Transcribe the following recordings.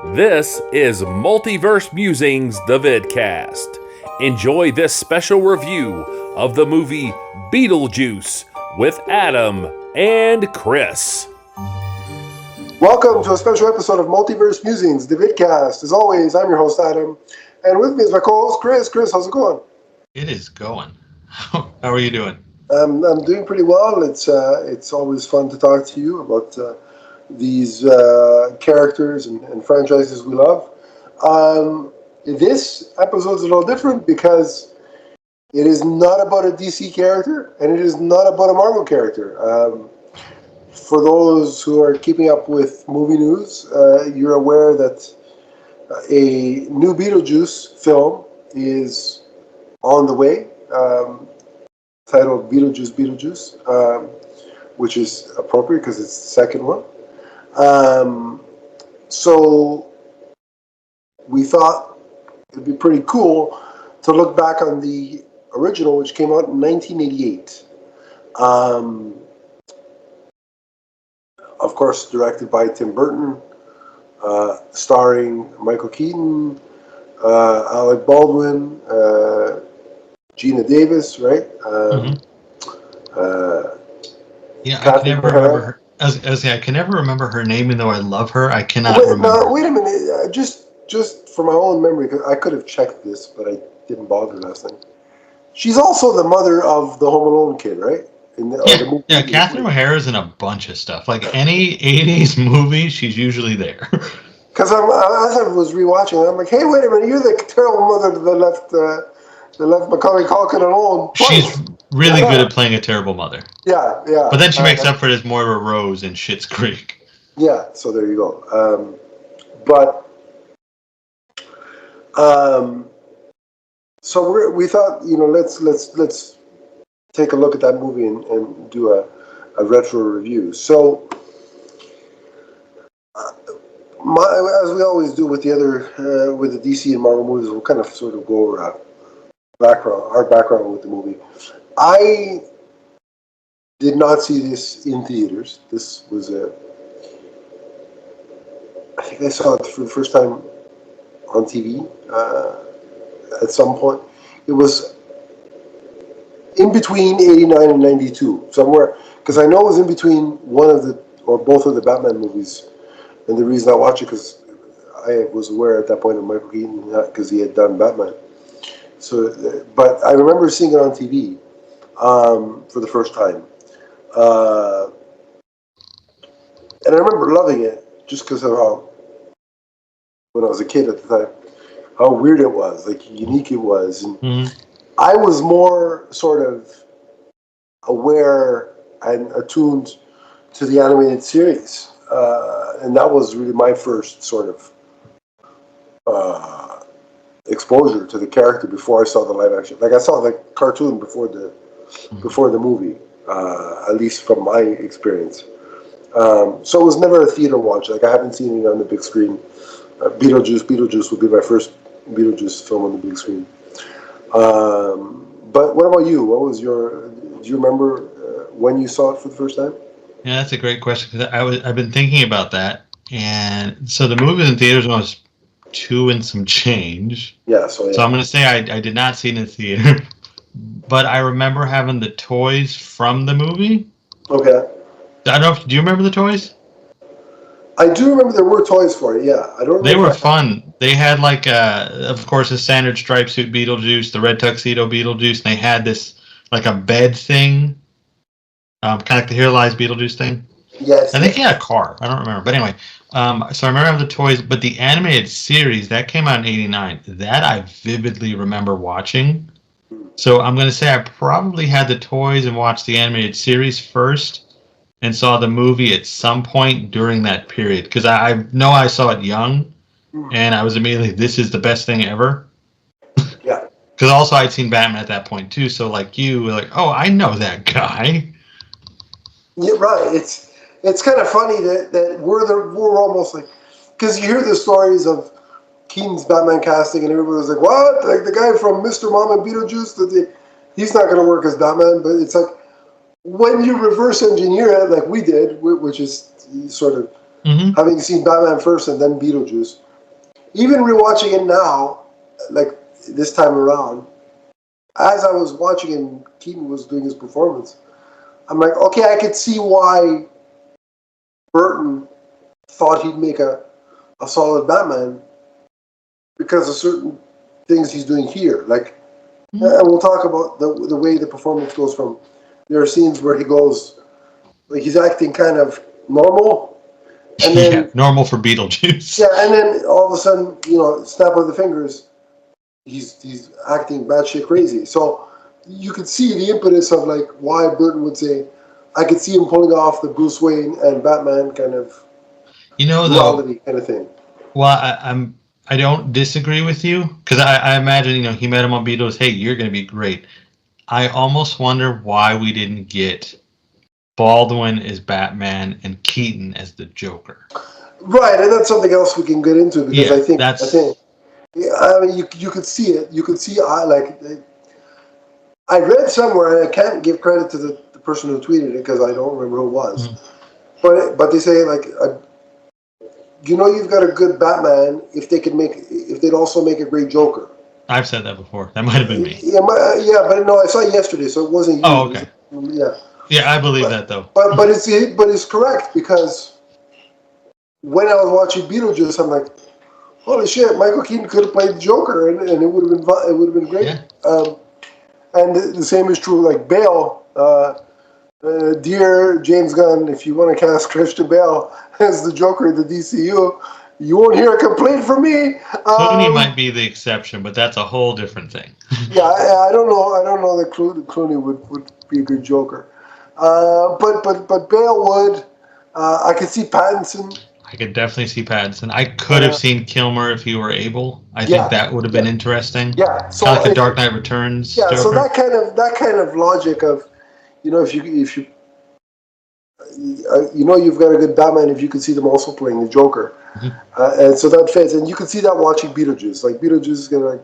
This is Multiverse Musings, the vidcast. Enjoy this special review of the movie Beetlejuice with Adam and Chris. Welcome to a special episode of Multiverse Musings, the vidcast. As always, I'm your host, Adam, and with me is my co-host, Chris. Chris, how's it going? It is going. How are you doing? I'm doing pretty well. It's always fun to talk to you about these characters and franchises we love. This episode is a little different because it is not about a DC character and it is not about a Marvel character. For those who are keeping up with movie news, you're aware that a new Beetlejuice film is on the way, titled Beetlejuice, which is appropriate because it's the second one. So we thought it'd be pretty cool to look back on the original, which came out in 1988. Of course, directed by Tim Burton, starring Michael Keaton, Alec Baldwin, Gina Davis, right? I can never remember her. I can never remember her name, even though I love her. I cannot remember. No, wait a minute. Just for my own memory, because I could have checked this, but I didn't bother last night. She's also the mother of the Home Alone kid, right? Yeah, Catherine O'Hara's in a bunch of stuff. Like any 80s movie, she's usually there. Because as I was rewatching it, I'm like, hey, wait a minute, you're the terrible mother that left Macaulay Culkin alone. She's really good at playing a terrible mother. Yeah. But then she makes up for it as more of a Rose in Schitt's Creek. Yeah, so there you go. So we thought, let's take a look at that movie and do a retro review. So, as we always do with with the DC and Marvel movies, we'll kind of sort of go over our background with the movie. I did not see this in theaters. This was I think I saw it for the first time on TV at some point. It was in between 89 and 92, somewhere, because I know it was in between one of the, or both of the Batman movies, and the reason I watched it, because I was aware at that point of Michael Keaton, because he had done Batman. So, but I remember seeing it on TV for the first time. And I remember loving it, just because of how, when I was a kid at the time, how weird it was, like unique it was. And I was more sort of aware and attuned to the animated series. And that was really my first sort of exposure to the character before I saw the live action. Like I saw the cartoon before the movie, at least from my experience. So it was never a theater watch. Like I haven't seen it on the big screen. Beetlejuice would be my first Beetlejuice film on the big screen. But what about you? Do you remember when you saw it for the first time? Yeah, that's a great question, because I've been thinking about that. And so the movie was in theaters when I was 2 and some change. Yeah, so I'm going to say I did not see it in the theater. But I remember having the toys from the movie. Okay. I don't know. Do you remember the toys? I do remember there were toys for it, yeah. I don't remember. They were fun. They had, like, of course, a standard striped suit Beetlejuice, the red tuxedo Beetlejuice, and they had this, like, a bed thing, kind of like the Here Lies Beetlejuice thing. Yes. I think he had a car. I don't remember. But anyway, so I remember having the toys, but the animated series, that came out in 89. That I vividly remember watching. So I'm going to say I probably had the toys and watched the animated series first, and saw the movie at some point during that period. Because I know I saw it young, and I was immediately, this is the best thing ever. Yeah. Because also I'd seen Batman at that point too, so like you were like, oh, I know that guy. Yeah, right. It's kind of funny that we're almost like, because you hear the stories of Keaton's Batman casting, and everybody was like, what? Like the guy from Mr. Mom and Beetlejuice, he's not going to work as Batman, but it's like, when you reverse engineer it like we did, which is sort of having seen Batman first and then Beetlejuice, even rewatching it now, like this time around, as I was watching and Keaton was doing his performance, I'm like, okay, I could see why Burton thought he'd make a solid Batman because of certain things he's doing here. Like, and we'll talk about the way the performance goes from. There are scenes where he goes, like he's acting kind of normal, and then normal for Beetlejuice. Yeah, and then all of a sudden, snap of the fingers, he's acting batshit crazy. So you could see the impetus of like why Burton would say, I could see him pulling off the Bruce Wayne and Batman kind of duality kind of thing. Well, I don't disagree with you because I imagine he met him on Beatles. Hey, you're going to be great. I almost wonder why we didn't get Baldwin as Batman and Keaton as the Joker. Right, and that's something else we can get into because I think I mean you could see it. You could see I read somewhere, and I can't give credit to the person who tweeted it because I don't remember who it was. Mm-hmm. But they say like. You've got a good Batman if they'd also make a great Joker. I've said that before. That might have been me. Yeah, but no, I saw it yesterday, so it wasn't you. Oh, okay. Yeah, I believe that though. But it's correct because when I was watching Beetlejuice, I'm like, holy shit, Michael Keaton could have played the Joker, and it would have been great. Yeah. And the same is true like Bale. Dear James Gunn, if you want to cast Christian Bale as the Joker in the DCU, you won't hear a complaint from me. Clooney might be the exception, but that's a whole different thing. Yeah, I don't know. I don't know that Clooney would be a good Joker. But Bale would. I could see Pattinson. I could definitely see Pattinson. I could have seen Kilmer if he were able. I think that would have been interesting. Yeah, so kind of like the Dark Knight Returns. Yeah, Joker. So that kind of logic of, if you you've got a good Batman if you could see them also playing the Joker, and so that fits. And you can see that watching Beetlejuice. Like Beetlejuice is gonna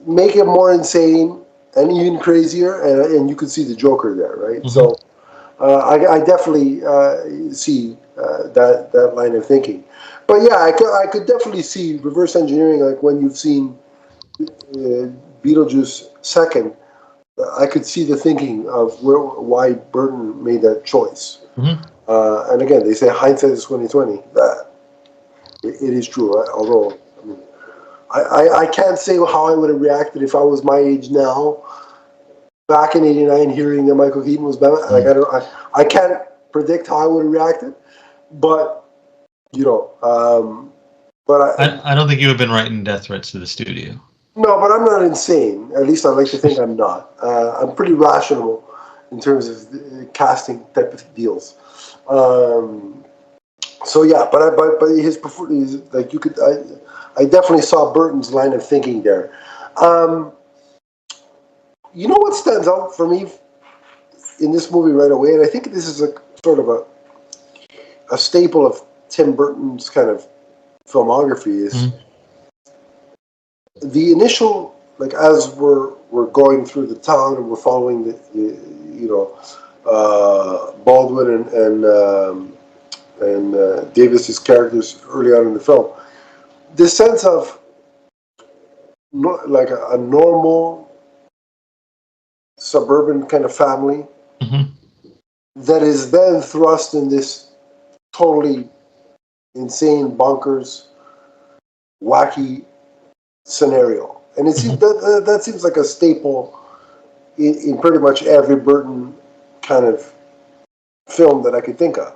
make it more insane and even crazier, and you could see the Joker there, right? Mm-hmm. So I definitely see that line of thinking. But yeah, I could definitely see reverse engineering, like when you've seen Beetlejuice second. I could see the thinking of why Burton made that choice. Mm-hmm. And again, they say hindsight is 20/20. It is true. Although I can't say how I would have reacted if I was my age now. Back in '89, hearing that Michael Keaton was Batman, like I can't predict how I would have reacted. But I don't think you have been writing death threats to the studio. No, but I'm not insane. At least I like to think I'm not. I'm pretty rational in terms of casting type of deals. So yeah, but his performance, like you could, I definitely saw Burton's line of thinking there. You know what stands out for me in this movie right away, and I think this is a sort of a staple of Tim Burton's kind of filmography is. Mm-hmm. The initial, like as we're going through the town and we're following Baldwin and Davis's characters early on in the film, this sense of like a normal suburban kind of family that is then thrust in this totally insane, bonkers, wacky scenario, and it seems that seems like a staple in pretty much every Burton kind of film that I could think of.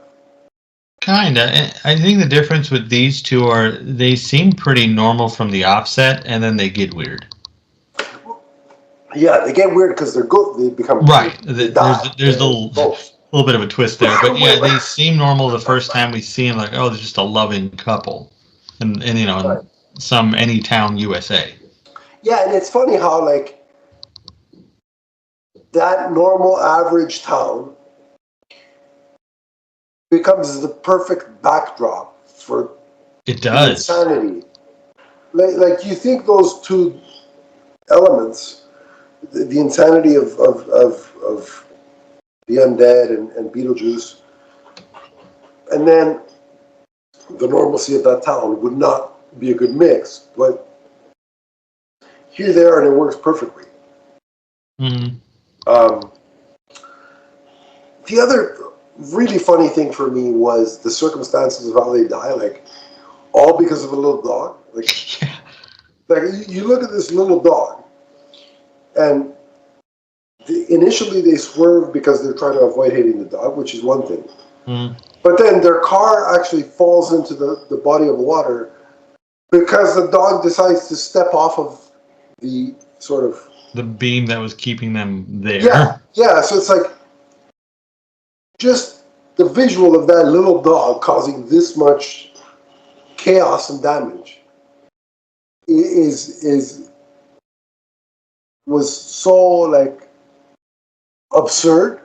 Kinda. I think the difference with these two are they seem pretty normal from the offset, and then they get weird. Yeah, they get weird because they're good. They become right. There's a little bit of a twist there, but yeah, they seem normal the first time we see them. Like, oh, they're just a loving couple, and right. Any town USA. Yeah, and it's funny how like that normal average town becomes the perfect backdrop for insanity. Like you think those two elements, the insanity of the undead and Beetlejuice, and then the normalcy of that town would not be a good mix. But here they are, and it works perfectly. Mm-hmm. The other really funny thing for me was the circumstances of how they die, like all because of a little dog. Like, Yeah. like you look at this little dog, and initially they swerve because they're trying to avoid hitting the dog, which is one thing. Mm-hmm. But then their car actually falls into the body of water because the dog decides to step off of the sort of The beam that was keeping them there. yeah. So it's like just the visual of that little dog causing this much chaos and damage is was so like absurd.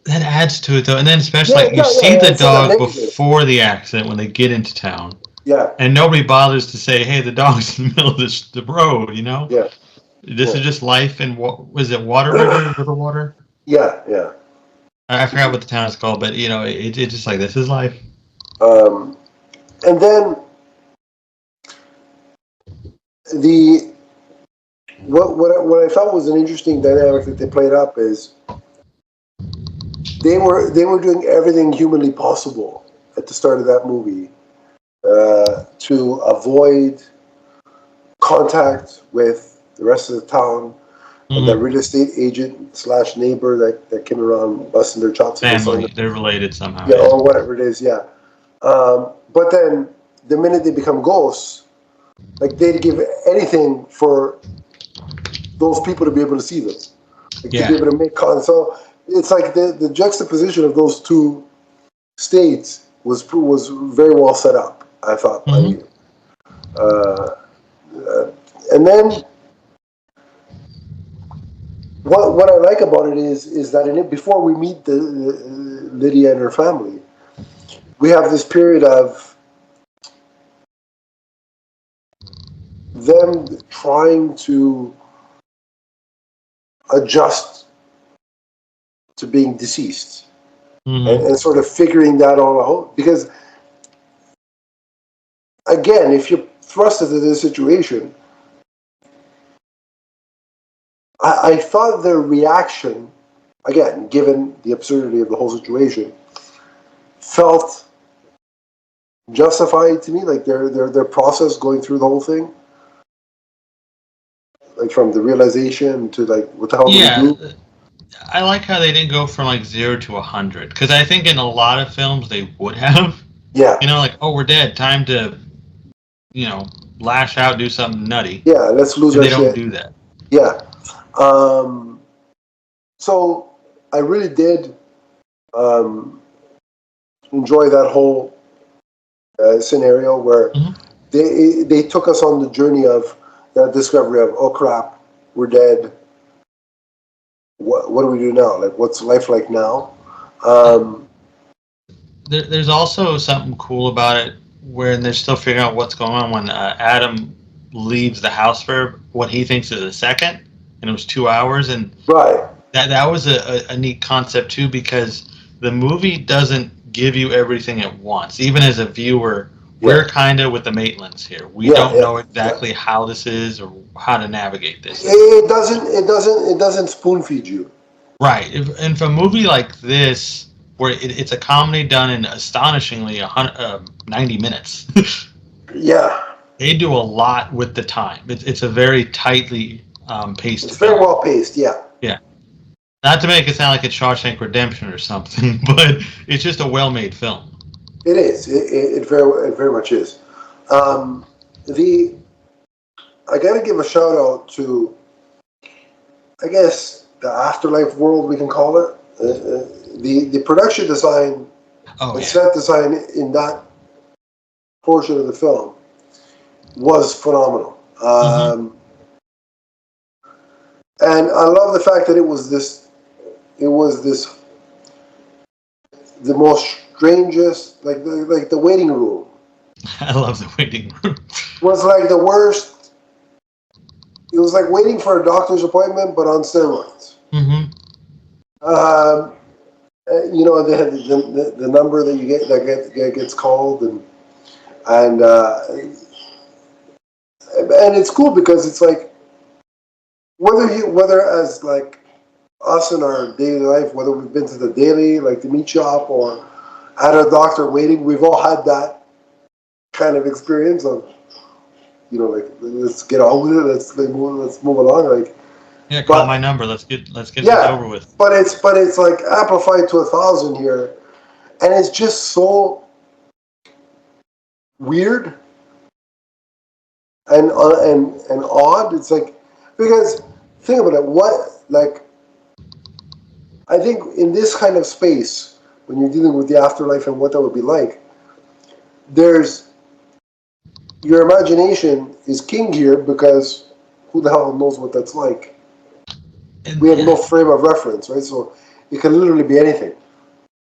That adds to it though, and then especially you see the dog before the accident when they get into town. Yeah. And nobody bothers to say, "Hey, the dog's in the middle of the road," you know. Yeah. This is just life in what was it? Water River Water. Yeah. I forgot what the town is called, but you know, it's just like this is life. And then what I thought was an interesting dynamic that they played up is they were doing everything humanly possible at the start of that movie to avoid contact with the rest of the town and that real estate agent / neighbor that came around busting their chops. Family, they're related somehow. Yeah, or whatever it is, yeah. But then the minute they become ghosts, like they'd give anything for those people to be able to see them. Like to be able to make contact. So it's like the juxtaposition of those two states was very well set up, I thought. And then what I like about it is that before we meet the Lydia and her family, we have this period of them trying to adjust to being deceased and sort of figuring that all out. Because, again, if you're thrust into this situation, I thought their reaction, again, given the absurdity of the whole situation, felt justified to me, like their process going through the whole thing. Like from the realization to like what the hell do we do? I like how they didn't go from like 0 to 100 because I think in a lot of films they would have. Yeah. You know, like we're dead, time to, lash out, do something nutty. Yeah, let's lose our shit. They don't do that. Yeah. So I really did enjoy that whole scenario where they took us on the journey of that discovery of, oh crap, we're dead. What do we do now? Like, what's life like now? There's also something cool about it where they're still figuring out what's going on when Adam leaves the house for what he thinks is a second, and it was 2 hours, and that was a neat concept too, because the movie doesn't give you everything at once. Even as a viewer, we're kind of with the Maitlands here. We don't know exactly how this is or how to navigate this. It doesn't spoon feed you. Right, and for a movie like this, where it's a comedy done in astonishingly 90 minutes. They do a lot with the time. It's a very tightly paced. It's very well paced. Yeah. Not to make it sound like it's Shawshank Redemption or something, but it's just a well-made film. It is. It very much is. I got to give a shout out to, I guess, the afterlife world, we can call it. The production design and set design in that portion of the film was phenomenal. And I love the fact that it was the most strangest, like the waiting room. I love the waiting room. Was like the worst. It was like waiting for a doctor's appointment, but on steroids. They had the number that you get that gets called, and and it's cool because it's like whether as like us in our daily life, whether we've been to the daily, like the meat shop, or at a doctor waiting, we've all had that kind of experience of, like, let's get on with it, let's move along, like. Yeah, call my number. Let's get this over with. But it's like amplified to 1,000 here, and it's just so weird and odd. It's like, because think about it. What, like, I think in this kind of space, when you're dealing with the afterlife and what that would be like, your imagination is king here, because who the hell knows what that's like? We have no frame of reference, right? So it can literally be anything.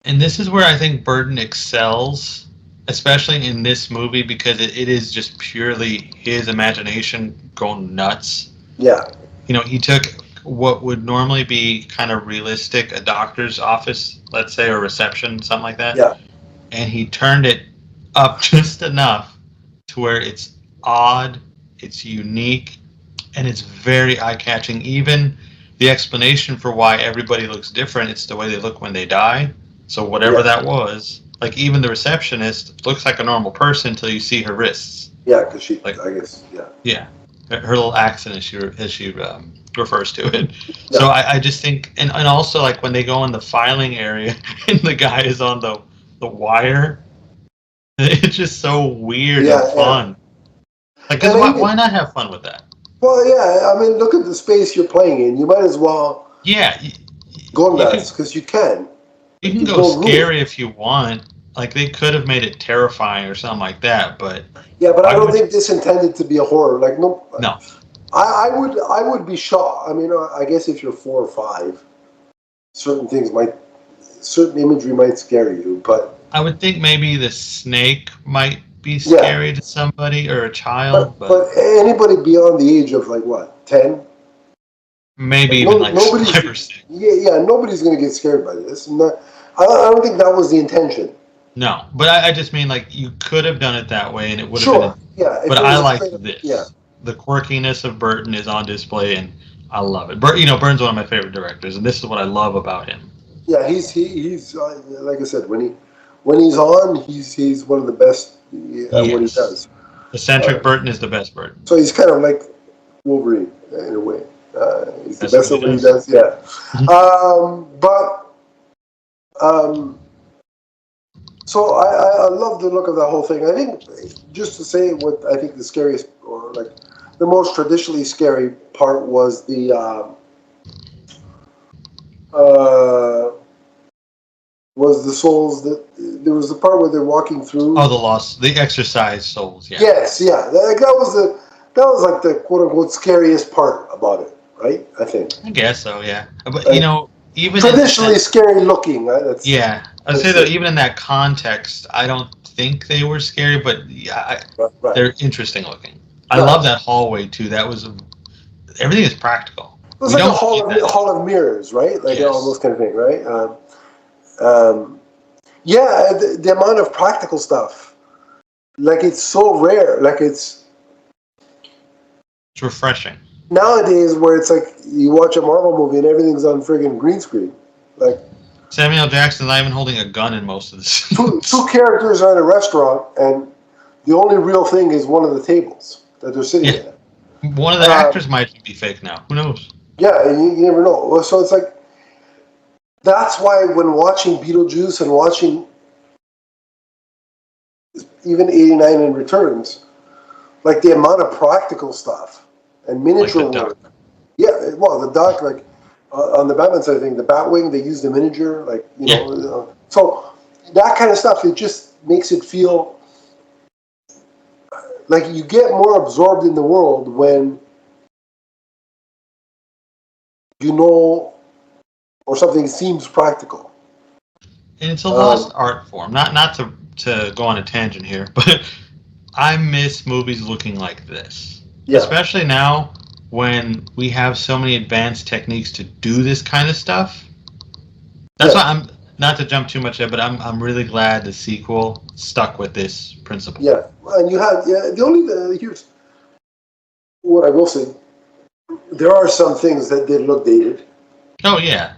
And this is where I think Burton excels, especially in this movie, because it is just purely his imagination going nuts. Yeah. He took what would normally be kind of realistic, a doctor's office, let's say, or reception, something like that. Yeah. And he turned it up just enough to where it's odd, it's unique, and it's very eye-catching. Even the explanation for why everybody looks different, it's the way they look when they die. So whatever that was, like even the receptionist looks like a normal person until you see her wrists. Yeah, because she, like, I guess, yeah. Yeah, her little accent as she refers to it. Yeah. So I just think, and also like when they go in the filing area and the guy is on the wire, it's just so weird and fun. Yeah. Like, why not have fun with that? Well, yeah, I mean, look at the space you're playing in. You might as well go nuts, because you can. You can go scary if you want. Like, they could have made it terrifying or something like that, but... Yeah, but I don't think this intended to be a horror. Like, no. No. I would be shocked. I mean, I guess if you're 4 or 5, certain imagery might scare you, but... I would think maybe the snake might be scary to somebody or a child, but anybody beyond the age of, like, what, 10? Maybe even like 5 or 6. Yeah, nobody's going to get scared by this. I don't think that was the intention. No, but I just mean, like, you could have done it that way and it would have been... Yeah. But I like this. Yeah. The quirkiness of Burton is on display, and I love it. Burton's one of my favorite directors, and this is what I love about him. Yeah, he's like I said, when he's on, he's one of the best at what he does. Eccentric Burton is the best Burton. So he's kind of like Wolverine in a way. He's the best at what he does. Yeah. So I love the look of that whole thing. I think, just to say what I think the scariest, or like the most traditionally scary part, was the souls that there was the part where they're walking through. Oh, the exorcised souls. Yeah. Yes, yeah. That was like the quote unquote scariest part about it, right? I think. I guess so. Yeah, but even traditionally scary looking. Right? I'd say that even in that context, I don't think they were scary, but they're interesting looking. I love that hallway too. Everything is practical. It was like a hall of mirrors, right? Like all those kind of thing, right? The amount of practical stuff, like, it's so rare. Like, it's refreshing. Nowadays, where it's like you watch a Marvel movie and everything's on friggin' green screen. Like, Samuel Jackson's not even holding a gun in most of this. Two characters are in a restaurant, and the only real thing is one of the tables that they're sitting at. One of the actors might be fake now. Who knows? Yeah, you never know. So it's like, that's why when watching Beetlejuice and watching even 89 and Returns, like, the amount of practical stuff and miniature work. Yeah, well, the duck, like, on the Batman side of things, the Batwing, they use the miniature, like, know. So that kind of stuff, it just makes it feel like you get more absorbed in the world when or something seems practical. And it's a lost art form. Not to go on a tangent here, but I miss movies looking like this. Yeah. Especially now when we have so many advanced techniques to do this kind of stuff. That's why I'm, not to jump too much there, but I'm really glad the sequel stuck with this principle. Yeah, and you have the only here's what I will say, there are some things that did look dated. Oh yeah,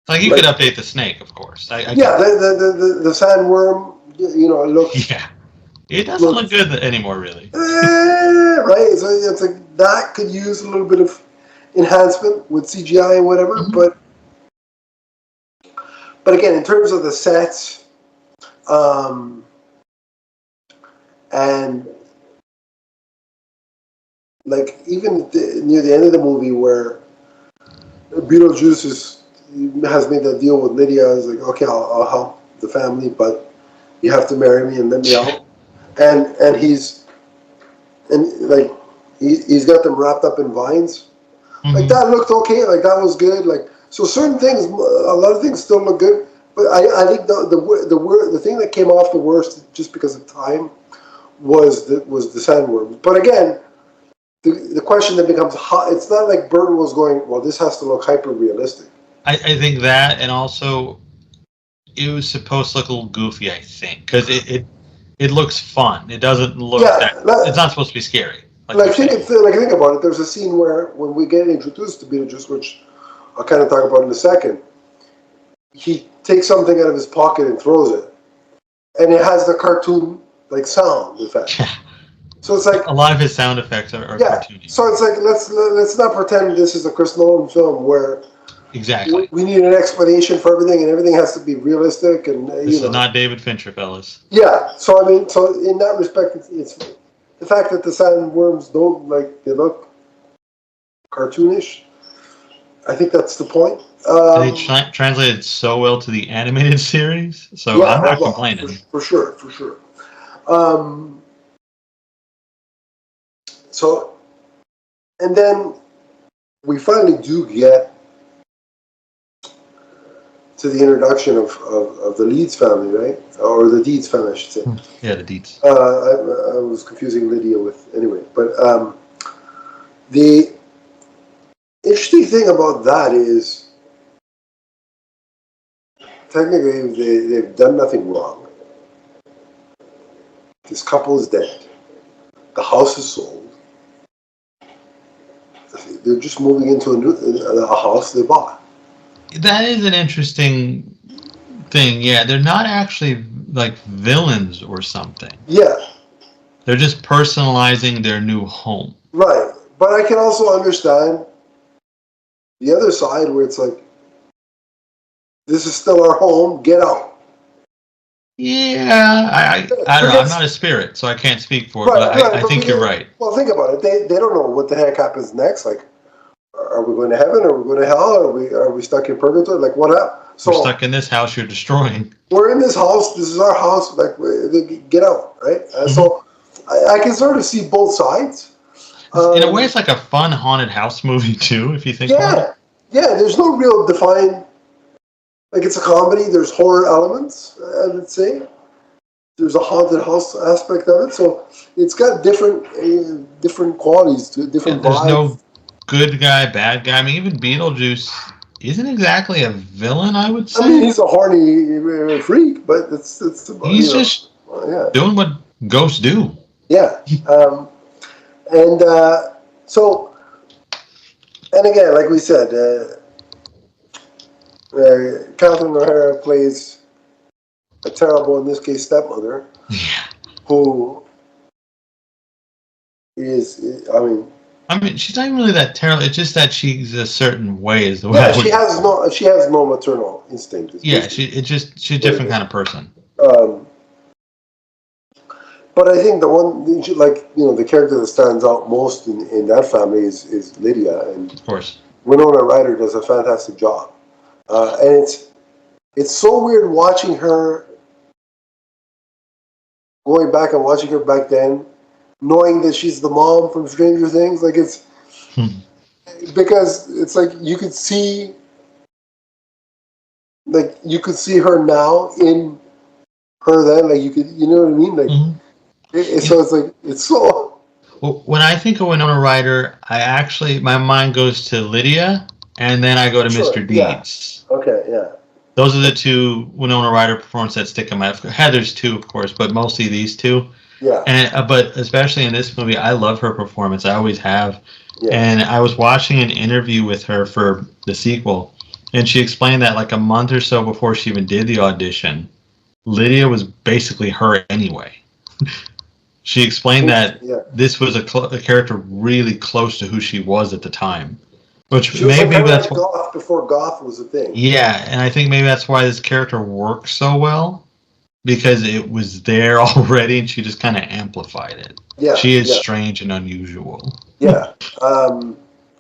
like you could update the snake, of course. I Yeah, get that. the sandworm, it looks Yeah, it doesn't look looks good anymore, really. right. So it's like that could use a little bit of enhancement with CGI and whatever. Hmm. But again, in terms of the sets, um, and like even near the end of the movie where Beetlejuice has made that deal with Lydia, is like, okay, I'll help the family, but you have to marry me and let me out. And he's and like he's got them wrapped up in vines. Like Hmm. that looked okay. Like that was good. Like so, certain things, a lot of things still look good. But I think the thing that came off the worst, just because of time, was the sandworms. But again, the question that becomes hot. It's not like Burton was going, well, this has to look hyper realistic. I think that, and also it was supposed to look a little goofy. I think because it looks fun. It doesn't look that. Yeah, It's not supposed to be scary, like you're saying. think about it. There's a scene where when we get introduced to Beetlejuice, which I'll kind of talk about in a second, he takes something out of his pocket and throws it, and it has the cartoon like sound effect. So it's like, A lot of his sound effects are yeah. cartoony. So it's like let's not pretend this is a Chris Nolan film where Exactly. we need an explanation for everything and everything has to be realistic and This is not David Fincher, fellas. Yeah. So I mean, so in that respect, it's the fact that the sandworms don't like they look cartoonish. I think that's the point. And they translated so well to the animated series, so Yeah, I'm not well, complaining. for sure, for sure. Um, so, and then we finally do get to the introduction of the Leeds family, right? Or the Deeds family, I should say. Yeah, the deets. I was confusing Lydia with, anyway. But the interesting thing about that is, technically, they've done nothing wrong. This couple is dead. The house is sold. They're just moving into a house they bought. That is an interesting thing. Yeah, they're not actually like villains or something. Yeah, They're just personalizing their new home. right. But I can also understand the other side where it's like, this is still our home. Get out. Yeah, I don't know. I'm not a spirit, so I can't speak for it, Right, but right. I But think you're right. well, think about it. They don't know what the heck happens next. Like, are we going to heaven? Are we going to hell? Are we stuck in purgatory? Like, what up? So We're stuck in this house you're destroying. we're in this house. This is our house. Like, get out, right? So I can sort of see both sides. In a way, it's like a fun haunted house movie too, if you think about it. Yeah. There's no real defined. Like, it's a comedy. There's horror elements, I would say. There's a haunted house aspect of it, so it's got different qualities to it, different There's vibes. no good guy, bad guy. I mean, even Beetlejuice isn't exactly a villain, I would say. I mean, he's a horny freak, but it's He's just doing what ghosts do. Yeah. And so, and again, like we said, Catherine O'Hara plays a terrible, in this case, stepmother, Yeah. who is, I mean, she's not even really that terrible. It's just that she's a certain way. Is the way. yeah, she has no maternal instinct. Yeah, she's a different kind of person. But I think the one, like, the character that stands out most in that family is Lydia, and Of course. Winona Ryder does a fantastic job. And it's so weird watching her, going back and watching her back then, knowing that she's the mom from Stranger Things. Like, it's because it's like you could see her now in her then. Like, you know what I mean? Like, so it's like, it's so. Well, when I think of Winona Ryder, my mind goes to Lydia, and then I go to Mr. Deeds. Yeah. Okay, yeah. Those are the two Winona Ryder performances that stick in my head. Heather's too, of course, but mostly these two. Yeah. And but especially in this movie, I love her performance. I always have. Yeah. And I was watching an interview with her for the sequel, and she explained that like a month or so before she even did the audition, Lydia was basically her anyway. She explained that Yeah. this was a character really close to who she was at the time, which She was like maybe kind of that's like goth before goth was a thing. yeah, and I think maybe that's why this character works so well because it was there already, and she just kind of amplified it. Yeah. She is Yeah. strange and unusual. Yeah.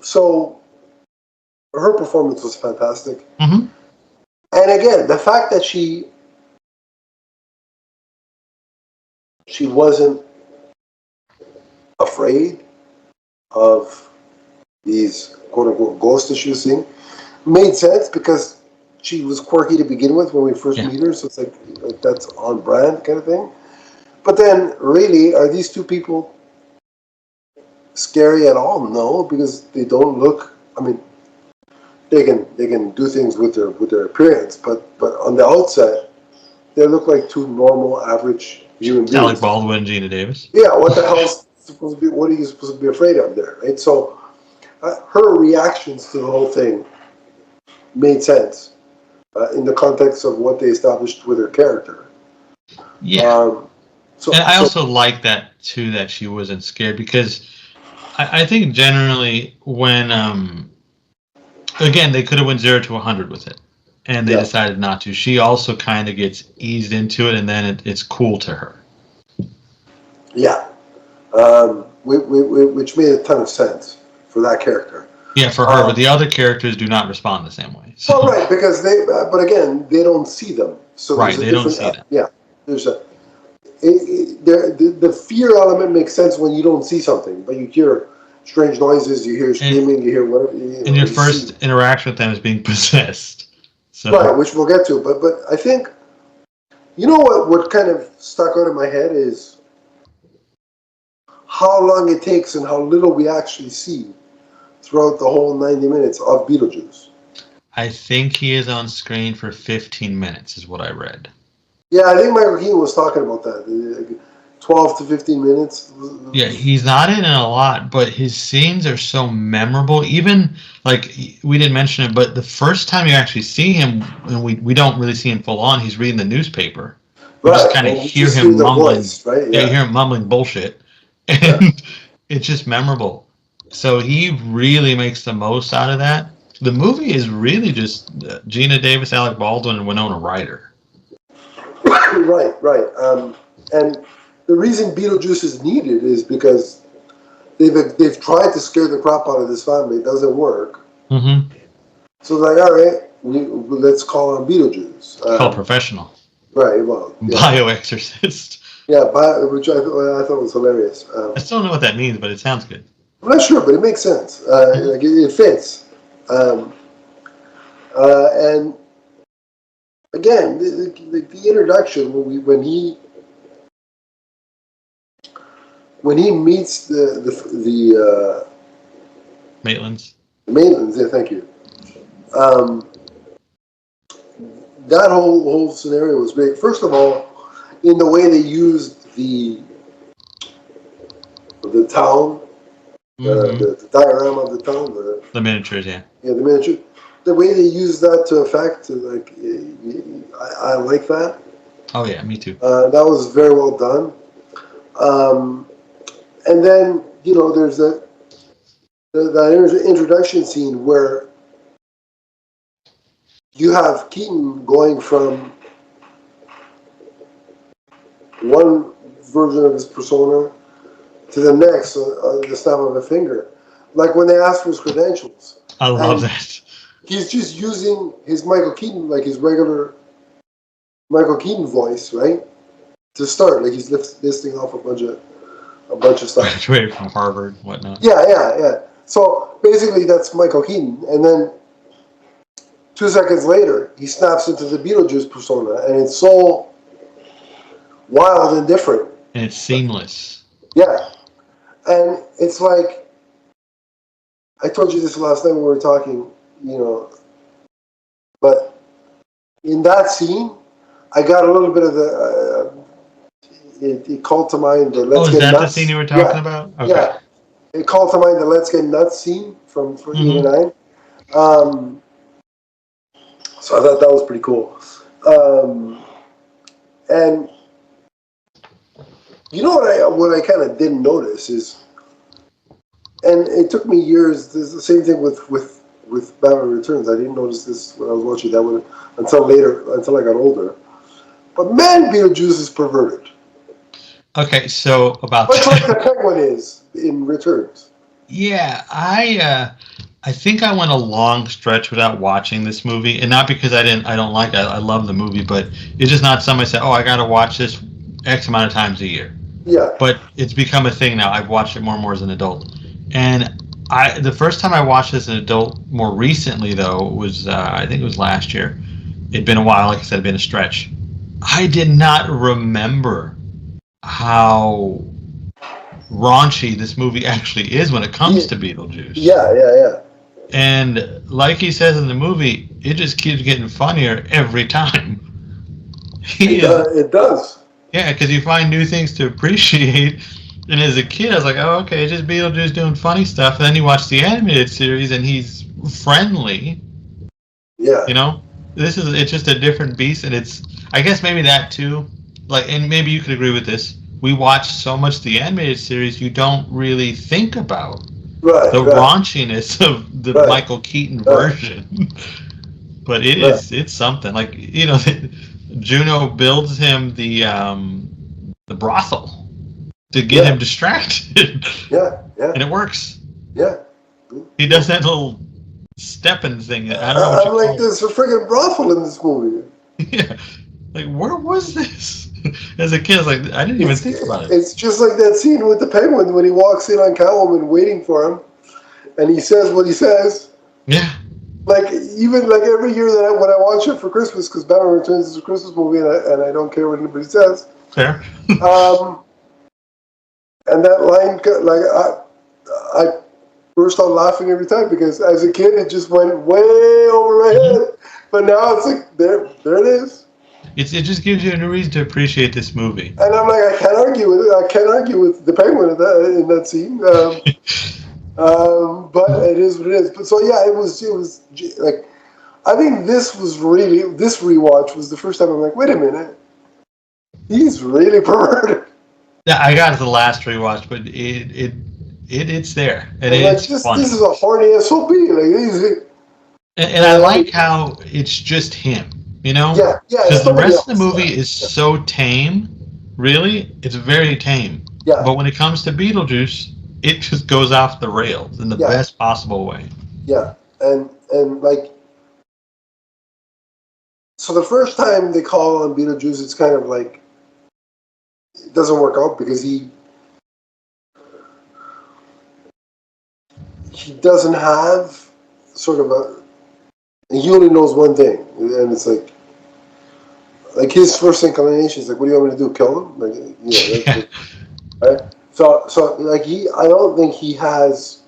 So her performance was fantastic. Mm-hmm. And again, the fact that she wasn't afraid of these quote unquote ghosts that she was seeing made sense because she was quirky to begin with when we first meet her, so it's like that's on brand kind of thing. But then, really, are these two people scary at all? No, because they don't look. I mean, they can do things with their appearance, but on the outset, they look like two normal, average human beings. Alec Baldwin and Gina Davis. Yeah, what the hell's supposed to be? What are you supposed to be afraid of there, right? So, her reactions to the whole thing made sense in the context of what they established with her character. Yeah. And I also like that too, that she wasn't scared because I think generally when again they could have went 0 to 100 with it, and they decided not to. She also kind of gets eased into it, and then it's cool to her. Yeah, which made a ton of sense for that character. Yeah, for her, but the other characters do not respond the same way. So. Well, right, because but again, they don't see them. So right, they don't see them. Yeah, there's the fear element makes sense when you don't see something, but you hear strange noises, you hear screaming, you hear whatever. And your first interaction with them is being possessed. So. Right, which we'll get to. But I think, you know what kind of stuck out in my head is how long it takes and how little we actually see throughout the whole 90 minutes of Beetlejuice. I think he is on screen for 15 minutes, is what I read. Yeah, I think Michael Keaton was talking about that. 12 to 15 minutes. Yeah, he's not in it a lot, but his scenes are so memorable. Even, like, we didn't mention it, but the first time you actually see him, and we don't really see him full on, he's reading the newspaper. We just kind of hear him mumbling. Voice, right? Yeah, you hear him mumbling bullshit. And it's just memorable. So he really makes the most out of that. The movie is really just Gina Davis, Alec Baldwin, and Winona Ryder. Right. And the reason Beetlejuice is needed is because they've tried to scare the crap out of this family. It doesn't work. Mm-hmm. So they're like, all right, let's call on Beetlejuice. Called professional. Right. Well, yeah. Bioexorcist. Yeah, which I thought was hilarious. I still don't know what that means, but it sounds good. I'm not sure, but it makes sense. Like it fits. And again, the introduction when he meets the Maitlands. Maitlands, yeah, thank you. That whole scenario was great. First of all, in the way they used the town, the diorama of the town, the miniatures, yeah. Yeah, the miniature. The way they use that to effect, like, I like that. Oh yeah, me too. That was very well done. And then there's that introduction scene where you have Keaton going from one version of his persona to the next on the snap of a finger, like when they asked for his credentials. I love that. He's just using his Michael Keaton, like his regular Michael Keaton voice, right? To start, like he's listing off a bunch of stuff. Graduated from Harvard, whatnot. Yeah. So basically, that's Michael Keaton, and then 2 seconds later, he snaps into the Beetlejuice persona, and it's so wild and different. And it's seamless. Yeah, and it's like I told you this last night when we were talking. But in that scene, I got a little bit of it called to mind the Let's is Get that the Nuts. scene you were talking about? Okay. Yeah, it called to mind the Let's Get Nuts scene from Mm-hmm. 89. So I thought that was pretty cool. And you know what I kind of didn't notice is, and it took me years. There's the same thing with Batman Returns. I didn't notice this when I was watching that one until later, until I got older. But man, Beetlejuice is perverted. Okay, so about Much like the that. Penguin is in Returns. Yeah, I think I went a long stretch without watching this movie, and not because I don't like it. I love the movie, but it's just not something I said, "Oh, I got to watch this X amount of times a year." Yeah. But it's become a thing now. I've watched it more and more as an adult, and the first time I watched this as an adult more recently though was I think it was last year. It'd been a while, like I said, it'd been a stretch. I did not remember how raunchy this movie actually is when it comes to Beetlejuice. Yeah. And like he says in the movie, it just keeps getting funnier every time. It does. Yeah, because you find new things to appreciate. And as a kid, I was like, oh, okay, it's just Beetlejuice doing funny stuff. And then you watch the animated series, and he's friendly. Yeah. You know, it's just a different beast, and it's I guess maybe that too. Like, and maybe you could agree with this. We watch so much the animated series, you don't really think about the raunchiness of the Michael Keaton version. But it's something like Juno builds him the brothel to get him distracted. Yeah. And it works. Yeah. He does that little stepping thing. I don't know what I'm you like, call there's a freaking brothel in this movie. Yeah. Like, where was this? As a kid, I was like, I didn't even think about it. It's just like that scene with the Penguin when he walks in on Catwoman waiting for him, and he says what he says. Yeah. Like, even like every year when I watch it for Christmas, because Batman Returns is a Christmas movie, and I don't care what anybody says. Fair. And that line, like, I burst out laughing every time because as a kid it just went way over my head, but now it's like there it is. It just gives you a new reason to appreciate this movie. And I'm like, I can't argue with it. I can't argue with the Penguin in that scene. But it is what it is. But so yeah, it was like, I think this rewatch was the first time I'm like, wait a minute, he's really perverted. Yeah, I got the last rewatch, but it's there, and it's like, funny. This is a horny SOB. Like, and I like how it's just him. Yeah. Because the rest of the movie is so tame. Really, it's very tame. Yeah. But when it comes to Beetlejuice, it just goes off the rails in the best possible way. Yeah, and like, so the first time they call on Beetlejuice, it's kind of like it doesn't work out because he doesn't have sort of he only knows one thing, and it's like his first inclination is like, what do you want me to do? Kill him? Like, right? So like I don't think he has,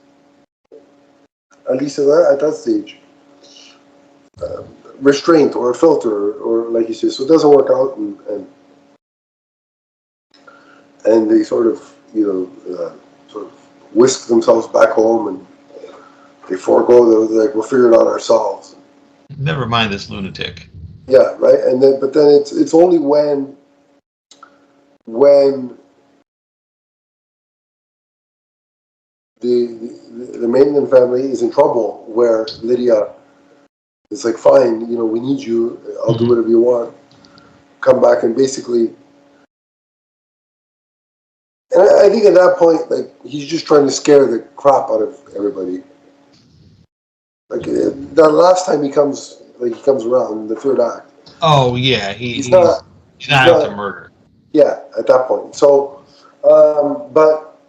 at least at that stage, restraint or a filter or like you say. So it doesn't work out, and they sort of sort of whisk themselves back home and they forego we'll figure it out ourselves. Never mind this lunatic. Yeah, right. And then, but then it's only when the Maitland family is in trouble, where Lydia is like, fine, we need you. I'll do whatever you want. Come back and basically, and I think at that point, like, he's just trying to scare the crap out of everybody. Like that last time he comes around in the third act. Oh yeah, he's not out to murder. Yeah, at that point. So, but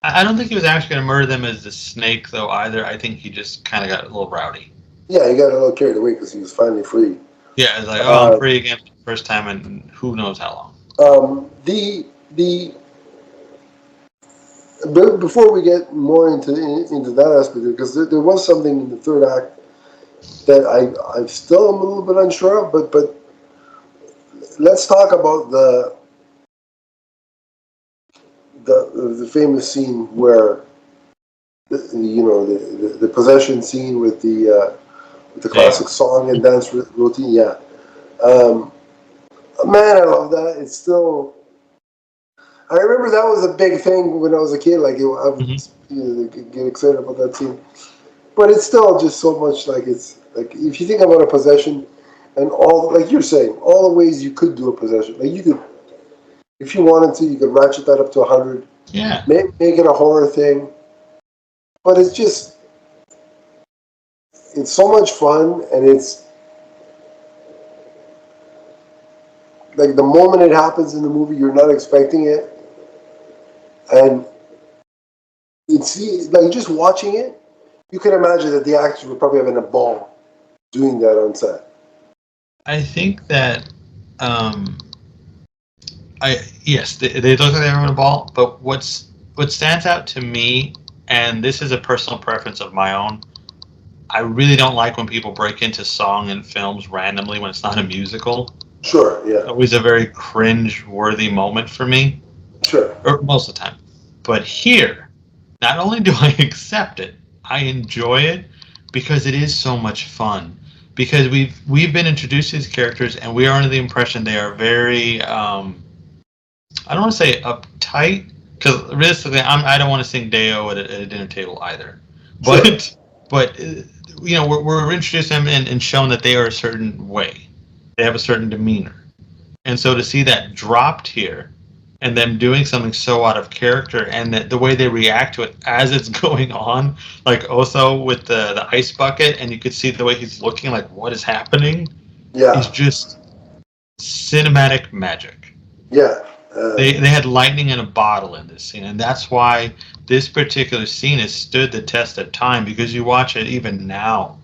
I don't think he was actually going to murder them as the snake, though, either. I think he just kind of got a little rowdy. Yeah, he got a little carried away because he was finally free. Yeah, it's like, I'm free again for the first time in who knows how long. Before we get more into that aspect, because there was something in the third act that I still am a little bit unsure of, but let's talk about the famous scene where the possession scene with the classic song and dance routine. Yeah, man, I love that. It's still. I remember that was a big thing when I was a kid. Like I would get excited about that scene, but it's still just so much like it's like if you think about a possession and all like you're saying, all the ways you could do a possession. Like you could, if you wanted to, you could ratchet that up to 100. Yeah. Make it a horror thing, but it's so much fun, and it's like the moment it happens in the movie, you're not expecting it, and it's like just watching it. You can imagine that the actors were probably having a ball doing that on set. I think that, yes, they look like they're having a ball, but what stands out to me, and this is a personal preference of my own, I really don't like when people break into song in films randomly when it's not a musical. Sure, yeah. It's always a very cringe-worthy moment for me. Sure. Or most of the time. But here, not only do I accept it, I enjoy it because it is so much fun. Because we've been introduced to these characters and we are under the impression they are very, I don't want to say uptight, because realistically, I don't want to sing Deo at a dinner table either. But, sure. But we're introduced to them and shown that they are a certain way. They have a certain demeanor. And so to see that dropped here and them doing something so out of character and that the way they react to it as it's going on, like Otho with the ice bucket, and you could see the way he's looking like, what is happening? Yeah. Is just cinematic magic. Yeah. They had lightning in a bottle in this scene, and that's why this particular scene has stood the test of time, because you watch it even now,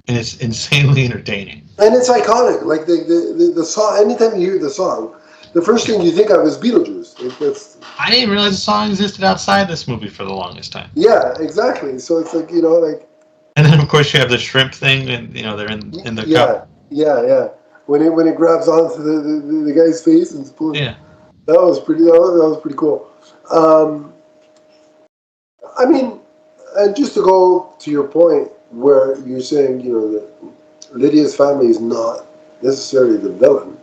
and it's insanely entertaining. And it's iconic. Like the song, anytime you hear the song, the first thing you think of is Beetlejuice. I didn't realize the song existed outside this movie for the longest time. Yeah, exactly. So it's like, like... And then, of course, you have the shrimp thing, and, they're in the cup. Yeah. When it grabs onto the guy's face and pulls... Yeah. That was pretty cool. I mean, and just to go to your point where you're saying, that Lydia's family is not necessarily the villain.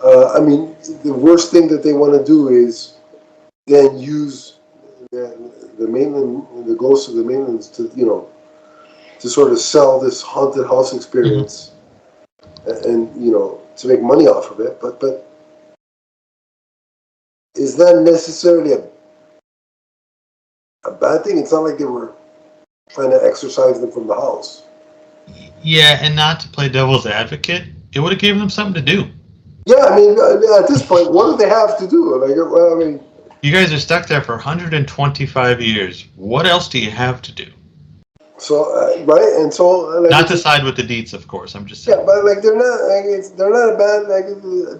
I mean, the worst thing that they want to do is then use the mainland, the ghosts of the mainlands to, to sort of sell this haunted house experience, and to make money off of it. But is that necessarily a bad thing? It's not like they were trying to exorcise them from the house. Yeah, and not to play devil's advocate, it would have given them something to do. Yeah, I mean, at this point, what do they have to do? Like, well, I mean, you guys are stuck there for 125 years. What else do you have to do? So, right, and so... Like, not to side with the Deets, of course. I'm just saying. Yeah, but like they're not a bad, like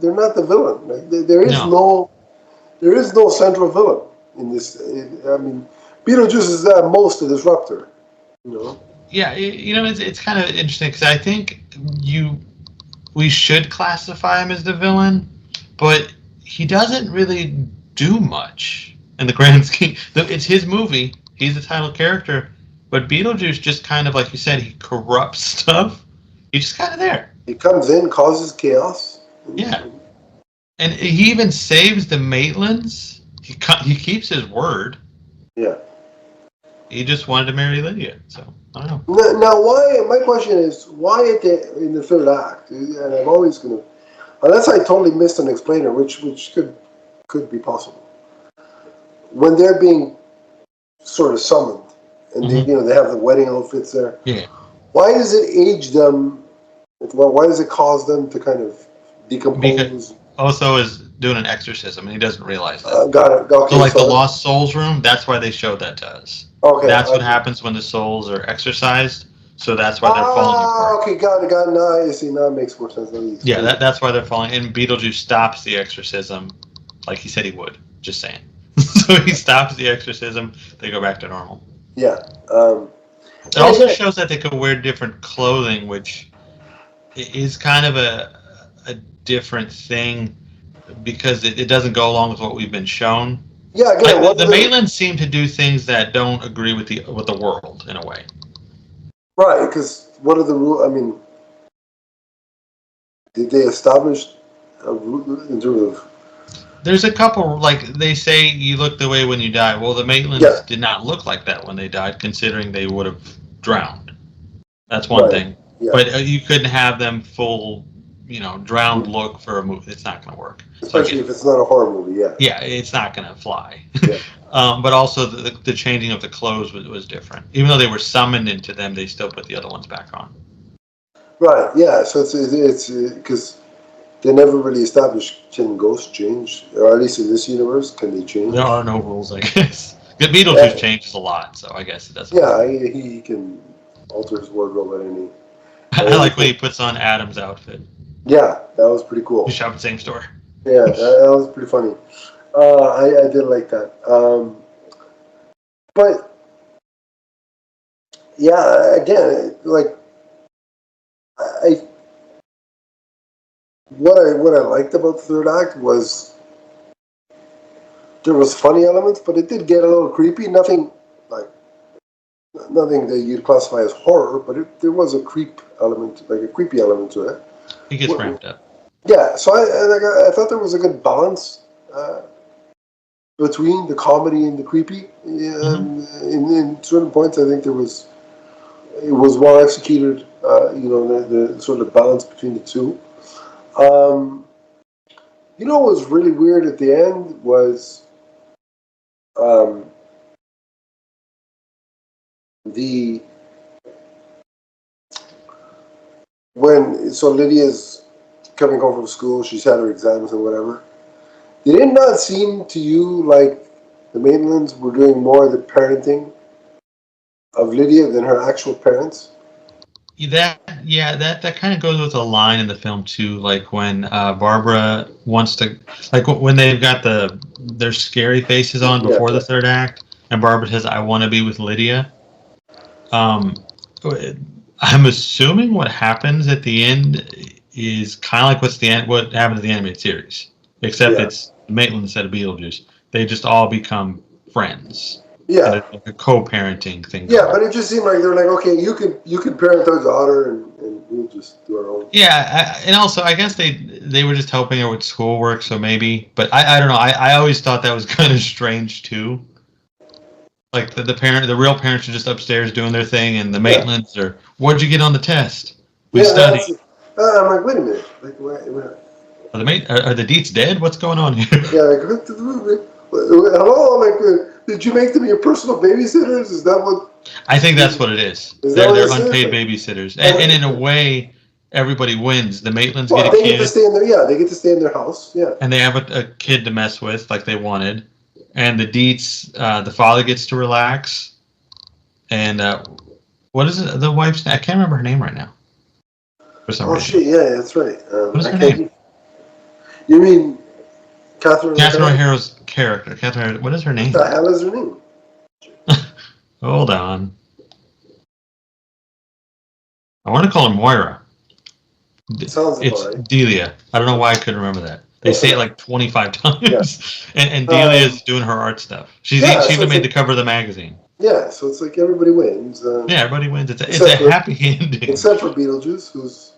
they're not the villain. Like there is no central villain in this. I mean, Beetlejuice is at most a disruptor. Yeah, it's kind of interesting because I think we should classify him as the villain, but he doesn't really do much in the grand scheme. It's his movie. He's the title character, but Beetlejuice just kind of, like you said, he corrupts stuff. He's just kind of there. He comes in, causes chaos. Yeah, and he even saves the Maitlands. He keeps his word. Yeah. He just wanted to marry Lydia, so I don't know. Now, why? My question is, why in the third act? And I'm always going to, unless I totally missed an explainer, which could be possible. When they're being sort of summoned, and they have the wedding outfits there. Yeah. Why does it age them? Why does it cause them to kind of decompose? Because Otho is doing an exorcism, and he doesn't realize that. Got it. Okay, so, like the Lost Souls room, that's why they showed that to us. Okay. That's what happens when the souls are exorcised. So that's why they're falling apart. Okay, got it. Now you see, now it makes more sense. Yeah, that's why they're falling. And Beetlejuice stops the exorcism, like he said he would. Just saying. So he stops the exorcism. They go back to normal. Yeah. It also shows that they can wear different clothing, which is kind of a different thing because it doesn't go along with what we've been shown. Yeah, again, Like the Maitlands seem to do things that don't agree with the world in a way. right, because what are the rules? I mean, did they establish a rule in terms of? There's a couple, like they say you look the way when you die. Well, the Maitlands Yeah, did not look like that when they died, considering they would have drowned. That's one right. thing. Yeah, But you couldn't have them full, drowned look for a movie. It's not going to work. So I especially get if it. it's not a horror movie. Yeah, Yeah, it's not going to fly. yeah, But also the changing of the clothes was different. Even though they were summoned into them, they still put the other ones back on. right. Yeah, so it's because they never really established can ghosts change, or at least in this universe, can they change? There are no rules, I guess. The Beetlejuice Yeah, changes a lot, so I guess it doesn't yeah, matter. he can alter his wardrobe at I any like when point. he puts on Adam's outfit. Yeah, that was pretty We cool. shop at the same store. Yeah, that was pretty funny. I did like that. But yeah, again, like I what I liked about the third act was there was funny elements, but it did get a little creepy. Like nothing that you'd classify as horror, but there was a creep element, like a creepy element to it. He gets ramped up. Yeah, so I thought there was a good balance between the comedy and the creepy. In certain points, I think it was well executed. The sort of balance between the two. Um, what was really weird at the end was um, the when so Lydia's coming home from school, she's had her exams and whatever. Did it not seem to you like the Maitlands were doing more of the parenting of Lydia than her actual parents? That kind of goes with a line in the film too, like when Barbara wants to, like when they've got their scary faces on Yeah, before the third act, and Barbara says, "I want to be with Lydia." Um, I'm assuming what happens at the end is kind of like what happened to the animated series, except yeah, it's Maitland instead of Beetlejuice. They just all become friends, and yeah, it's like a co-parenting thing yeah. going. But it just seemed like they're like, okay, you can parent our daughter, and we'll just do our own. Yeah, and also I guess they were just helping her with schoolwork, so maybe. But I don't know. I always thought that was kind of strange too. Like the real parents are just upstairs doing their thing, and the Yeah, Maitlands are, what'd you get on the test? We yeah. studied. I'm like, wait a minute, like, wait. Are the Deets dead? What's going on here? Yeah, like, hello, like, did you make them your personal babysitters? Is that what? I think that's what it is. Is that They're what they're this is? unpaid babysitters, and in a way, everybody wins. The Maitlands get Well, a they get to kid, stay in their they get to stay in their house. Yeah, and they have a kid to mess with, like they wanted. And the Deets, the father gets to relax, and what is it? The wife's name? I can't remember her name right now for some oh reason. shit, yeah, that's right. What is I her can't. name? You mean Catherine Catherine O'Hara? O'Hara's character. Catherine O'Hara, what is her What name? the hell is her name? Hold on. I want to call her Moira. Sounds It's about right. Delia. I don't know why I couldn't remember that. They say it like 25 Yeah. times. And Delia's doing her art stuff. She Yeah, so even it's made the like, cover of the magazine. yeah, so it's like everybody wins. Yeah, everybody wins. It's a Except for happy ending. except for Beetlejuice, who's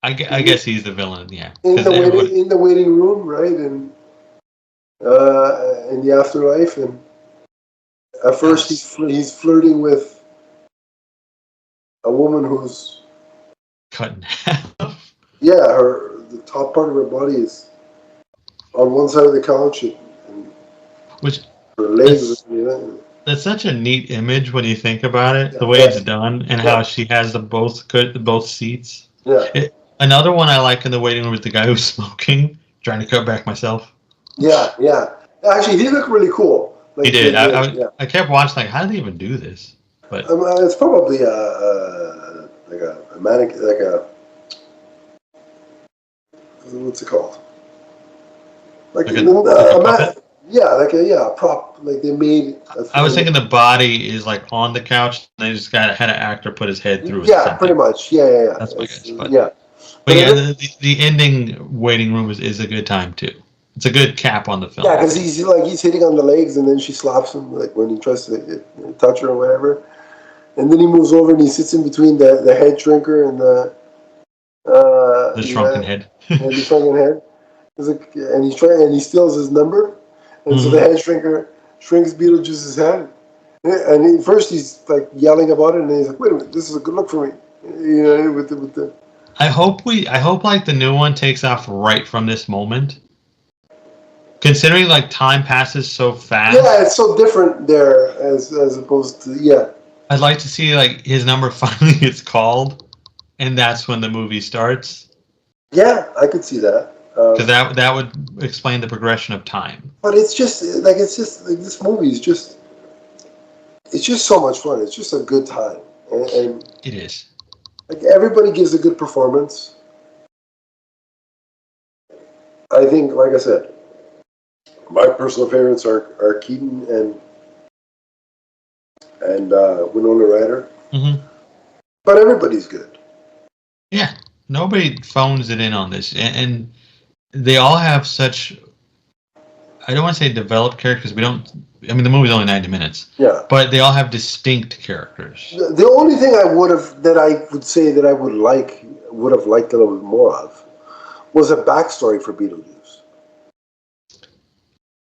I guess he's the villain, yeah. in Because the everybody. waiting room, right, and in the afterlife, and at first he's flirting with a woman who's Cut in half. the top part of her body is on one side of the couch, and Which her legs. that's that's such a neat image when you think about it, the way Yeah, it's done, and yeah, how she has both seats. yeah, Another one I like in the waiting room is the guy who's smoking, trying to cut back myself. yeah. Actually, he looked really cool. He Like, did. yeah. I kept watching, like, how did they even do this? But It's probably like a manic, like a what's it called? Like like a puppet. a prop. Like they made. I was thinking the body is like on the couch, and they just had an actor put his head through it. Yeah, pretty much. Yeah. That's my guess. Yeah. But yeah, the ending waiting room is a good time too. It's a good cap on the film. Yeah, because he's hitting on the legs, and then she slaps him like when he tries to touch her or whatever, and then he moves over and he sits in between the head shrinker and The shrunken head. and the shrunken head. He's like, and he steals his number, and so the head shrinker shrinks Beetlejuice's head. And first he's like yelling about it, and then he's like, "Wait a minute, this is a good look for me." You know, with the. I hope like the new one takes off right from this moment. Considering like time passes so fast. Yeah, it's so different there as opposed to I'd like to see like his number finally gets called, and that's when the movie starts. Yeah, I could see that. Because that would explain the progression of time. But it's just like this movie is just. It's just so much fun. It's just a good time, and it is. Like everybody gives a good performance. I think, like I said, my personal favorites are Keaton and Winona Ryder. Mm-hmm. But everybody's good. Yeah, nobody phones it in on this, and they all have such. I don't want to say developed characters. We don't. I mean, the movie's only 90 minutes. Yeah. But they all have distinct characters. The only thing I would have liked a little bit more of was a backstory for Beetlejuice.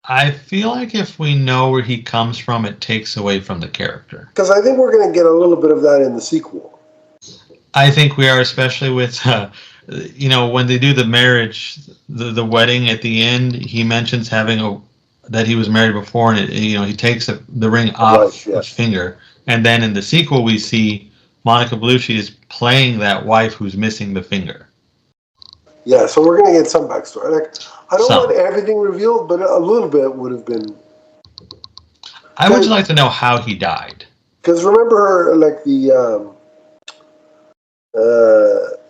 I feel like if we know where he comes from, it takes away from the character. Because I think we're going to get a little bit of that in the sequel. I think we are, especially with, when they do the marriage, the wedding at the end. He mentions that he was married before, and he takes the ring off his finger, and then in the sequel we see Monica Bellucci is playing that wife who's missing the finger. Yeah, so we're going to get some backstory. Like, I don't want everything revealed, but a little bit would have been. I would like to know how he died. Because remember, like the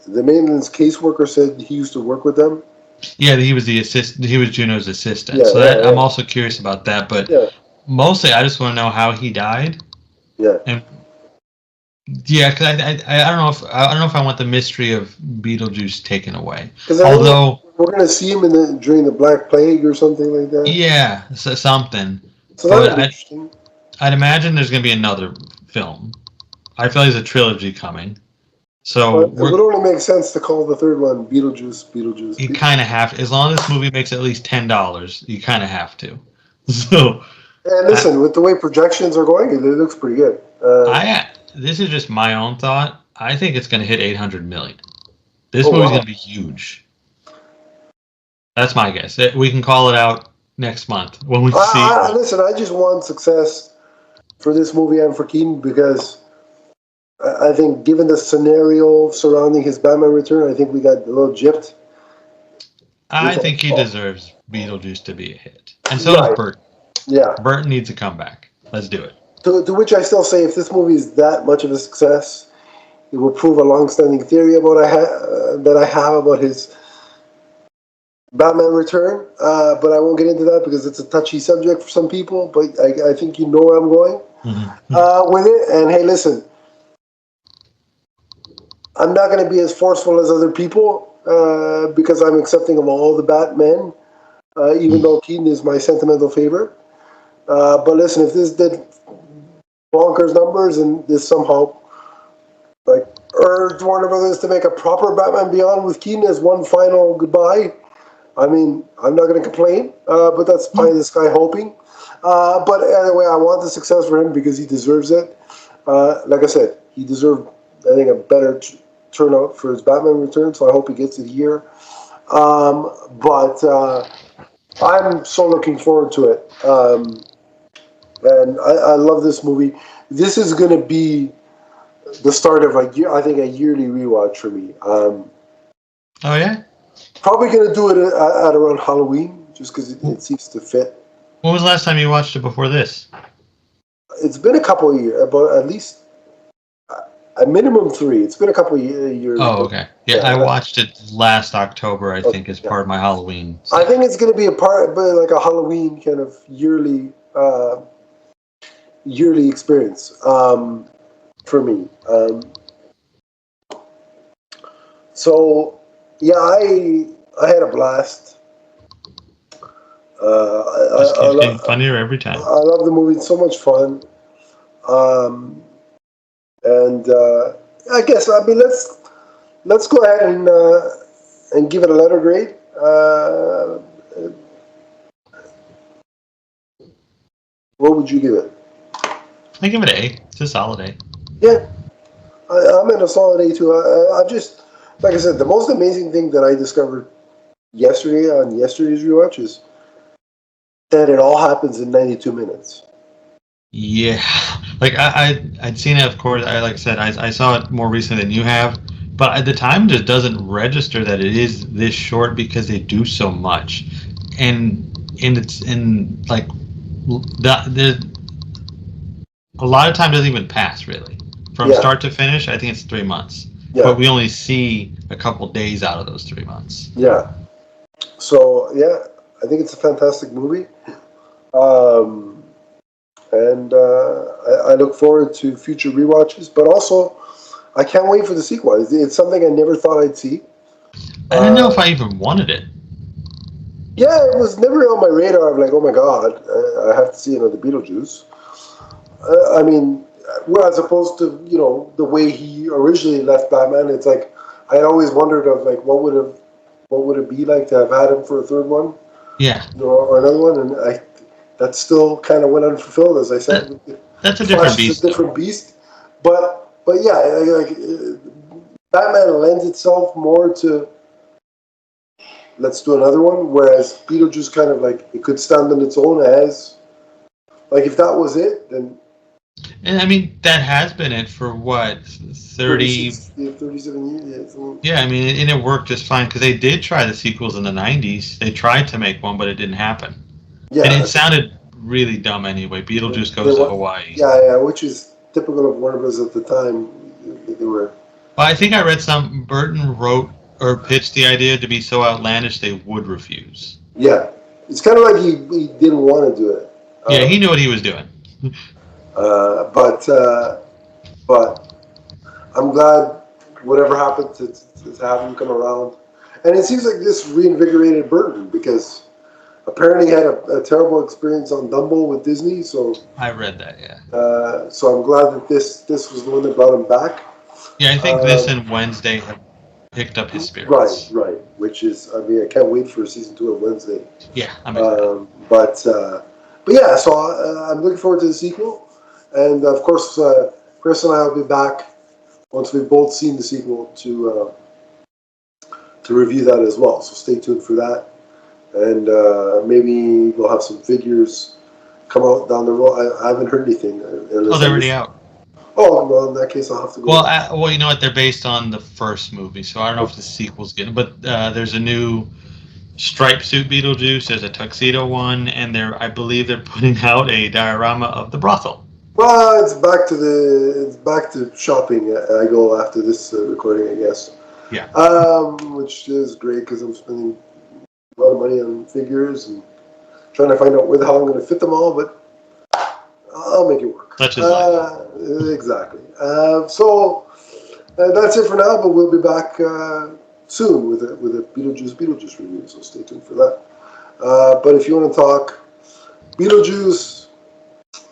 maintenance caseworker said he used to work with them. Yeah, he was the assistant. He was Juno's assistant. I'm also curious about that. But mostly, I just want to know how he died. Yeah. And because I don't know if I want the mystery of Beetlejuice taken away. Although we're going to see him during the Black Plague or something like that. Yeah, something. So that's interesting. I'd imagine there's going to be another film. I feel like there's a trilogy coming. So it would only make sense to call the third one Beetlejuice. You kind of have to. As long as this movie makes at least $10, you kind of have to. So. And listen, with the way projections are going, it looks pretty good. This is just my own thought. I think it's going to hit 800 million. This movie's going to be huge. That's my guess. We can call it out next month when we see. Listen, I just want success for this movie and for Keaton because I think, given the scenario surrounding his Batman return, I think we got a little gypped. I think he deserves Beetlejuice to be a hit, and so does Burton. Yeah, Burton needs to come back. Let's do it. To which I still say, if this movie is that much of a success, it will prove a long-standing theory that I have about his Batman Return. But I won't get into that because it's a touchy subject for some people. But I think you know where I'm going with it. And hey, listen, I'm not going to be as forceful as other people because I'm accepting of all the Batmen, even though Keaton is my sentimental favorite. But listen, if this did bonkers numbers and this somehow urged Warner Brothers to make a proper Batman Beyond with Keaton as one final goodbye, I mean, I'm not going to complain, but that's pie in the sky hoping. But anyway, I want the success for him because he deserves it. Like I said, he deserved, I think, a better turnout for his Batman return, so I hope he gets it here. But I'm so looking forward to it. And I love this movie. This is going to be the start of a yearly rewatch for me. Oh yeah. Probably going to do it at around Halloween, just because it seems to fit. When was the last time you watched it before this? It's been a couple of years, about at least a minimum 3. It's been a couple of years. Oh, okay. Yeah, I watched it last October, I think, as part of my Halloween. I think it's going to be like a Halloween kind of yearly experience for me. So, yeah, I had a blast. Just keeps getting funnier every time. I love the movie. It's so much fun. And I guess let's go ahead and give it a letter grade. What would you give it? I give it an A. It's a solid A. Yeah, I'm in a solid A too. I just, like I said, the most amazing thing that I discovered yesterday on yesterday's rewatch is that it all happens in 92 minutes. Yeah, like I'd seen it. Of course, like I said, I saw it more recently than you have, but at the time, it just doesn't register that it is this short because they do so much, and it's in like the a lot of time doesn't even pass really from start to finish. I think it's 3 months, but we only see a couple days out of those 3 months. Yeah. So yeah, I think it's a fantastic movie. And I look forward to future rewatches, but also I can't wait for the sequel. It's something I never thought I'd see. I didn't know if I even wanted it. Yeah, it was never on my radar. I'm like, oh my god, I have to see another Beetlejuice. I mean, well, as opposed to the way he originally left Batman, it's like I always wondered of like what would it be like to have had him for a third one? Yeah. Or another one, and that still kind of went unfulfilled, as I said. That's a different beast. A different beast, but yeah, like Batman lends itself more to let's do another one, whereas Beetlejuice kind of like it could stand on its own as like if that was it, then. And I mean that has been it for what 37 years. Yeah, I mean, and it worked just fine because they did try the sequels in the '90s. They tried to make one, but it didn't happen. Yeah, and it sounded really dumb anyway. Beetlejuice goes to Hawaii. Yeah, which is typical of Warner Bros. At the time. They were. Well, I think I read Burton wrote or pitched the idea to be so outlandish they would refuse. Yeah, it's kind of like he didn't want to do it. Yeah, he knew what he was doing. But I'm glad whatever happened to have him come around. And it seems like this reinvigorated Burton because apparently he had a terrible experience on Dumbo with Disney. So I read that, yeah. So I'm glad that this was the one that brought him back. Yeah, I think this and Wednesday have picked up his spirits. Right. Which is, I mean, I can't wait for season 2 of Wednesday. Yeah, I'm excited. But yeah, so I'm looking forward to the sequel. And of course, Chris and I will be back once we've both seen the sequel to review that as well. So stay tuned for that. And maybe we'll have some figures come out down the road. I haven't heard anything. They're already out. Oh, well, in that case, I'll have to go. Well, you know what? They're based on the first movie, so I don't know if the sequel's getting. But there's a new striped suit Beetlejuice. There's a tuxedo one, and I believe they're putting out a diorama of the brothel. Well, it's back to shopping. I go after this recording, I guess. Yeah. Which is great because I'm spending a lot of money on figures and trying to find out where the hell I'm going to fit them all, but I'll make it work. Such is life. Exactly. So that's it for now, but we'll be back soon with a Beetlejuice review, so stay tuned for that. But if you want to talk Beetlejuice,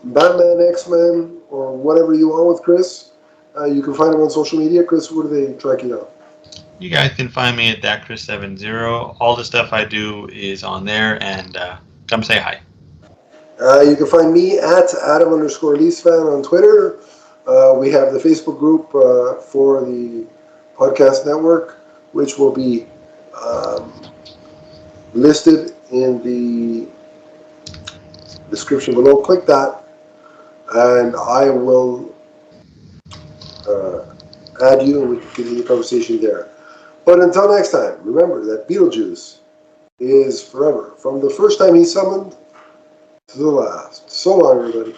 Batman, X-Men, or whatever you want with Chris, you can find him on social media. Chris, where do they track you down? You guys can find me at thatchris70. All the stuff I do is on there, and come say hi. You can find me at Adam_LeafsFan on Twitter. We have the Facebook group for the podcast network, which will be listed in the description below. Click that, and I will add you, and we can continue the conversation there. But until next time, remember that Beetlejuice is forever. From the first time he's summoned to the last. So long, everybody.